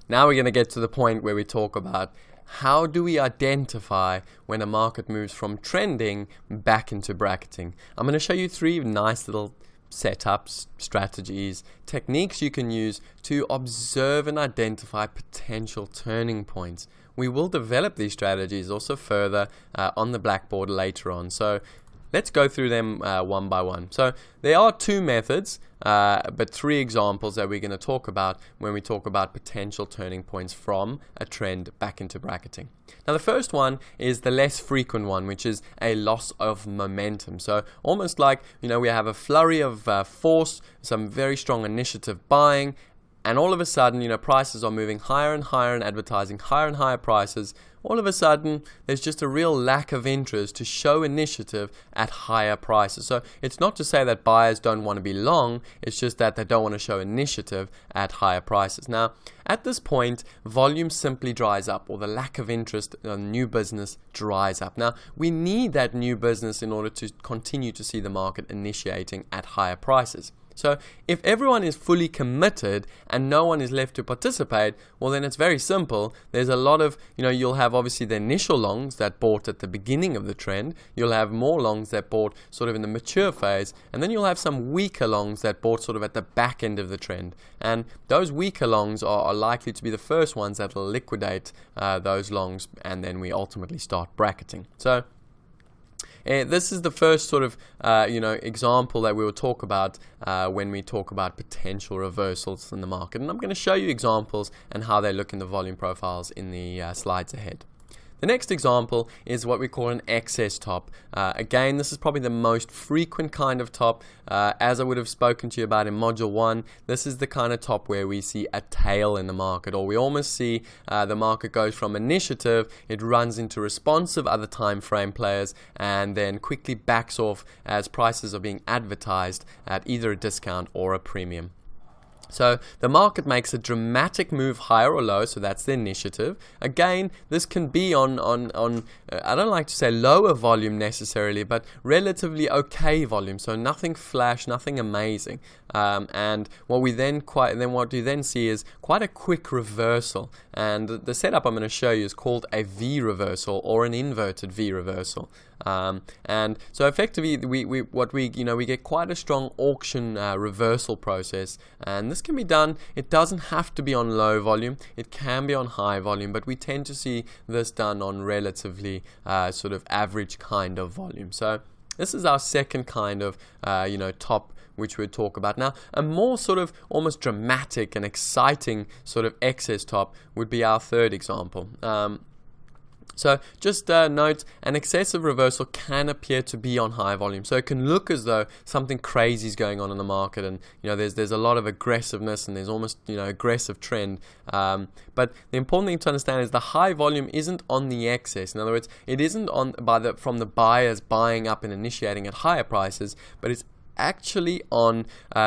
Now we're going to get to the point where we talk about how do we identify when a market moves from trending back into bracketing. I'm going to show you 3 nice little setups, strategies, techniques you can use to observe and identify potential turning points. We will develop these strategies also further on the blackboard later on. So let's go through them one by one. So there are 2 methods, but 3 examples that we're going to talk about when we talk about potential turning points from a trend back into bracketing. Now the first one is the less frequent one, which is a loss of momentum. So almost like, we have a flurry of force, some very strong initiative buying, and all of a sudden, prices are moving higher and higher and advertising higher and higher prices. All of a sudden, there's just a real lack of interest to show initiative at higher prices. So it's not to say that buyers don't want to be long, it's just that they don't want to show initiative at higher prices. Now, at this point, volume simply dries up, or the lack of interest in new business dries up. Now, we need that new business in order to continue to see the market initiating at higher prices. So if everyone is fully committed and no one is left to participate, well then it's very simple. There's a lot of, you'll have obviously the initial longs that bought at the beginning of the trend. You'll have more longs that bought sort of in the mature phase. And then you'll have some weaker longs that bought sort of at the back end of the trend. And those weaker longs are likely to be the first ones that will liquidate those longs, and then we ultimately start bracketing. So this is the first sort of, example that we will talk about when we talk about potential reversals in the market. And I'm going to show you examples and how they look in the volume profiles in the slides ahead. The next example is what we call an excess top. Again, this is probably the most frequent kind of top. As I would have spoken to you about in Module 1, this is the kind of top where we see a tail in the market, or we almost see the market goes from initiative, it runs into responsive other time frame players, and then quickly backs off as prices are being advertised at either a discount or a premium. So the market makes a dramatic move higher or low, so that's the initiative. Again, this can be on I don't like to say lower volume necessarily, but relatively okay volume. So nothing flash, nothing amazing. And what you then see is quite a quick reversal. And the setup I'm going to show you is called a V reversal, or an inverted V reversal. And so effectively, we get quite a strong auction reversal process, and this can be done. It doesn't have to be on low volume; it can be on high volume, but we tend to see this done on relatively sort of average kind of volume. So this is our second kind of top, which we'll talk about. Now, a more sort of almost dramatic and exciting sort of excess top would be our third example. So just note, an excessive reversal can appear to be on high volume. So it can look as though something crazy is going on in the market, and there's a lot of aggressiveness, and there's almost aggressive trend. But the important thing to understand is the high volume isn't on the excess. In other words, it isn't from the buyers buying up and initiating at higher prices, but it's actually on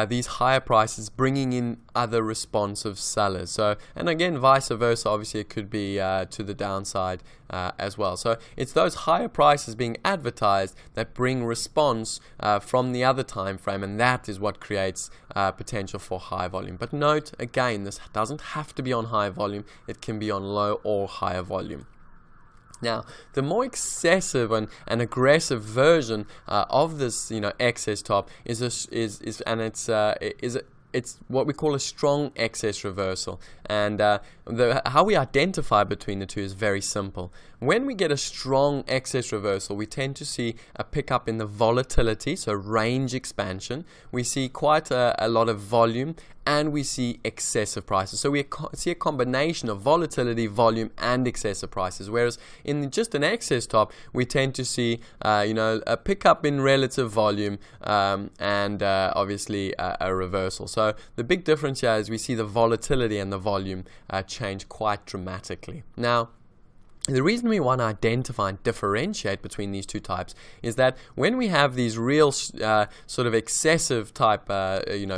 these higher prices bringing in other responsive sellers. So, and again, vice versa, obviously it could be to the downside as well. So it's those higher prices being advertised that bring response from the other time frame, and that is what creates potential for high volume. But note again, this doesn't have to be on high volume, it can be on low or higher volume. Now, the more excessive and aggressive version of this, excess top it's what we call a strong excess reversal. And how we identify between the two is very simple. When we get a strong excess reversal, we tend to see a pickup in the volatility, so range expansion. We see quite a lot of volume, and we see excessive prices. So we see a combination of volatility, volume, and excessive prices. Whereas in just an excess top, we tend to see a pickup in relative volume and obviously a reversal. So the big difference here is we see the volatility and the volume change quite dramatically. Now, the reason we want to identify and differentiate between these two types is that when we have these real sort of excessive type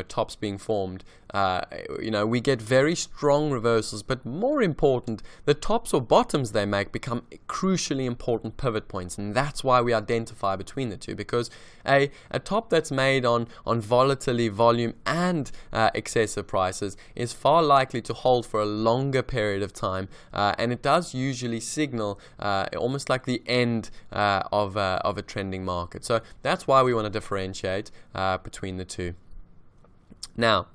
tops being formed, we get very strong reversals, but more important, the tops or bottoms they make become crucially important pivot points, and that's why we identify between the two, because a top that's made on volatility, volume, and excessive prices is far likely to hold for a longer period of time, and it does usually signal almost like the end of a trending market. So that's why we want to differentiate between the two. Now,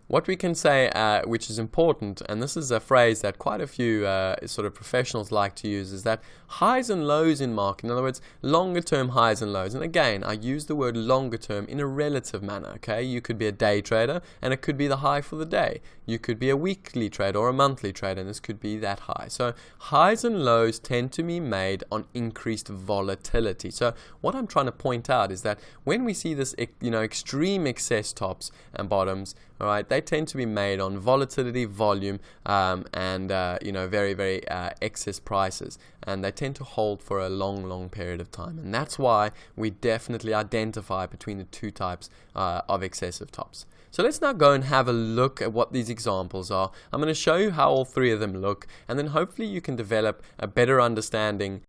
what we can say, which is important, and this is a phrase that quite a few sort of professionals like to use, is that highs and lows in market, in other words, longer term highs and lows. And again, I use the word longer term in a relative manner, okay? You could be a day trader, and it could be the high for the day. You could be a weekly trader or a monthly trader, and this could be that high. So highs and lows tend to be made on increased volatility. So what I'm trying to point out is that when we see this, extreme excess tops and bottoms, all right, they tend to be made on volatility, volume, and very, very excess prices, and they tend to hold for a long period of time. And that's why we definitely identify between the two types of excessive tops. So let's now go and have a look at what these examples are. I'm going to show you how all three of them look, and then hopefully you can develop a better understanding